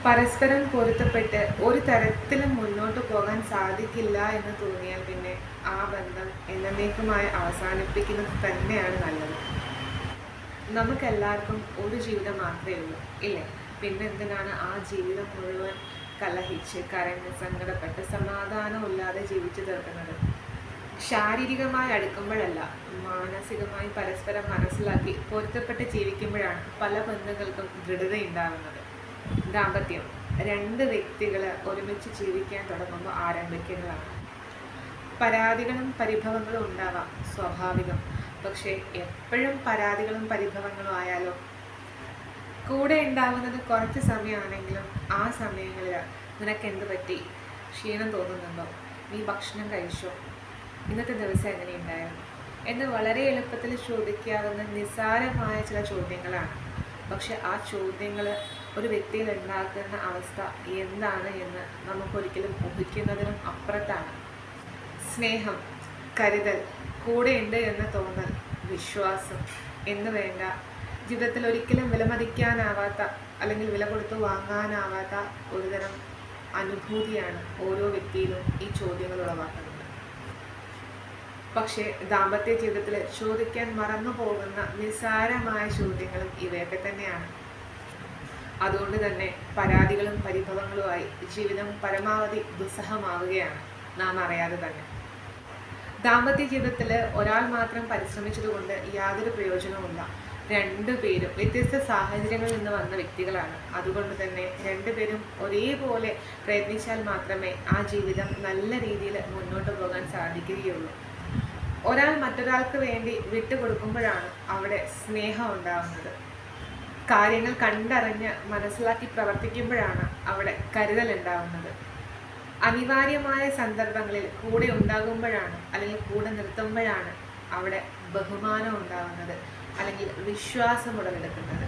പരസ്പരം പൊരുത്തപ്പെട്ട് ഒരു തരത്തിലും മുന്നോട്ട് പോകാൻ സാധിക്കില്ല എന്ന് തോന്നിയാൽ പിന്നെ ആ ബന്ധം എന്നേക്കുമായി അവസാനിപ്പിക്കുന്നത് തന്നെയാണ് നല്ലത്. നമുക്കെല്ലാവർക്കും ഒരു ജീവിതം മാത്രമേ ഉള്ളൂ, ഇല്ലേ? പിന്നെ എന്തിനാണ് ആ ജീവിതം മുഴുവൻ കലഹിച്ച് കരഞ്ഞ് സങ്കടപ്പെട്ട് സമാധാനമില്ലാതെ ജീവിച്ചു തീർക്കുന്നത്? ശാരീരികമായി അടുക്കുമ്പോഴല്ല, മാനസികമായി പരസ്പരം മനസ്സിലാക്കി പൊരുത്തപ്പെട്ട് ജീവിക്കുമ്പോഴാണ് പല ബന്ധങ്ങൾക്കും ദൃഢതയുണ്ടാകുന്നത്. ദാമ്പത്യം രണ്ട് വ്യക്തികൾ ഒരുമിച്ച് ജീവിക്കാൻ തുടങ്ങുമ്പോൾ ആരംഭിക്കുന്നതാണ്. പരാതികളും പരിഭവങ്ങളും ഉണ്ടാവാം, സ്വാഭാവികം. പക്ഷേ എപ്പോഴും പരാതികളും പരിഭവങ്ങളും ആയാലോ? കൂടെ ഉണ്ടാവുന്നത് കുറച്ച് സമയമാണെങ്കിലും ആ സമയങ്ങളിൽ നിനക്ക് എന്ത് പറ്റി, ക്ഷീണം തോന്നുന്നുണ്ടോ, നീ ഭക്ഷണം കഴിച്ചോ, ഇന്നത്തെ ദിവസം എങ്ങനെയുണ്ടായിരുന്നു എന്ന് വളരെ എളുപ്പത്തിൽ ചോദിക്കാവുന്ന നിസ്സാരമായ ചില ചോദ്യങ്ങളാണ്. പക്ഷെ ആ ചോദ്യങ്ങൾ ഒരു വ്യക്തിയിൽ ഉണ്ടാക്കുന്ന അവസ്ഥ എന്താണ് എന്ന് നമുക്കൊരിക്കലും ഊഹിക്കുന്നതിനും അപ്പുറത്താണ്. സ്നേഹം, കരുതൽ, കൂടെയുണ്ട് എന്ന തോന്നൽ, വിശ്വാസം എന്ന് വേണ്ട ജീവിതത്തിൽ ഒരിക്കലും വിലമതിക്കാനാവാത്ത അല്ലെങ്കിൽ വില കൊടുത്ത് വാങ്ങാനാവാത്ത ഒരുതരം അനുഭൂതിയാണ് ഓരോ വ്യക്തിയിലും ഈ ചോദ്യങ്ങൾ ഉളവാക്കുന്നത്. പക്ഷേ ദാമ്പത്യ ജീവിതത്തിൽ ചോദിക്കാൻ മറന്നു പോകുന്ന നിസ്സാരമായ ചോദ്യങ്ങളും ഇവയൊക്കെ തന്നെയാണ്. അതുകൊണ്ട് തന്നെ പരാതികളും പരിഭവങ്ങളുമായി ജീവിതം പരമാവധി ദുസ്സഹമാവുകയാണ് നാം അറിയാതെ തന്നെ. ദാമ്പത്യ ജീവിതത്തിൽ ഒരാൾ മാത്രം പരിശ്രമിച്ചതുകൊണ്ട് യാതൊരു പ്രയോജനവുമില്ല. രണ്ടുപേരും വ്യത്യസ്ത സാഹചര്യങ്ങളിൽ നിന്ന് വന്ന വ്യക്തികളാണ്. അതുകൊണ്ട് തന്നെ രണ്ടുപേരും ഒരേപോലെ പ്രയത്നിച്ചാൽ മാത്രമേ ആ ജീവിതം നല്ല രീതിയിൽ മുന്നോട്ട് പോകാൻ സാധിക്കുകയുള്ളൂ. ഒരാൾ മറ്റൊരാൾക്ക് വേണ്ടി വിട്ടുകൊടുക്കുമ്പോഴാണ് അവിടെ സ്നേഹം ഉണ്ടാകുന്നത്. കാര്യങ്ങൾ കണ്ടറിഞ്ഞ് മനസ്സിലാക്കി പ്രവർത്തിക്കുമ്പോഴാണ് അവിടെ കരുതൽ ഉണ്ടാകുന്നത്. അനിവാര്യമായ സന്ദർഭങ്ങളിൽ കൂടെ ഉണ്ടാകുമ്പോഴാണ് അല്ലെങ്കിൽ കൂടെ നിർത്തുമ്പോഴാണ് അവിടെ ബഹുമാനം ഉണ്ടാകുന്നത് അല്ലെങ്കിൽ വിശ്വാസം ഉടലെടുക്കുന്നത്.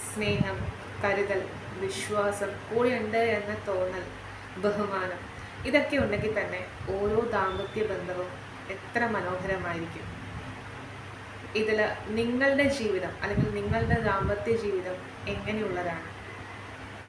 സ്നേഹം, കരുതൽ, വിശ്വാസം, കൂടെയുണ്ട് എന്ന തോന്നൽ, ബഹുമാനം, ഇതൊക്കെ ഉണ്ടെങ്കിൽ തന്നെ ഓരോ ദാമ്പത്യ ബന്ധവും എത്ര മനോഹരമായിരിക്കും. ഇതിൽ നിങ്ങളുടെ ജീവിതം അല്ലെങ്കിൽ നിങ്ങളുടെ ദാമ്പത്യ ജീവിതം എങ്ങനെയുള്ളതാണ്?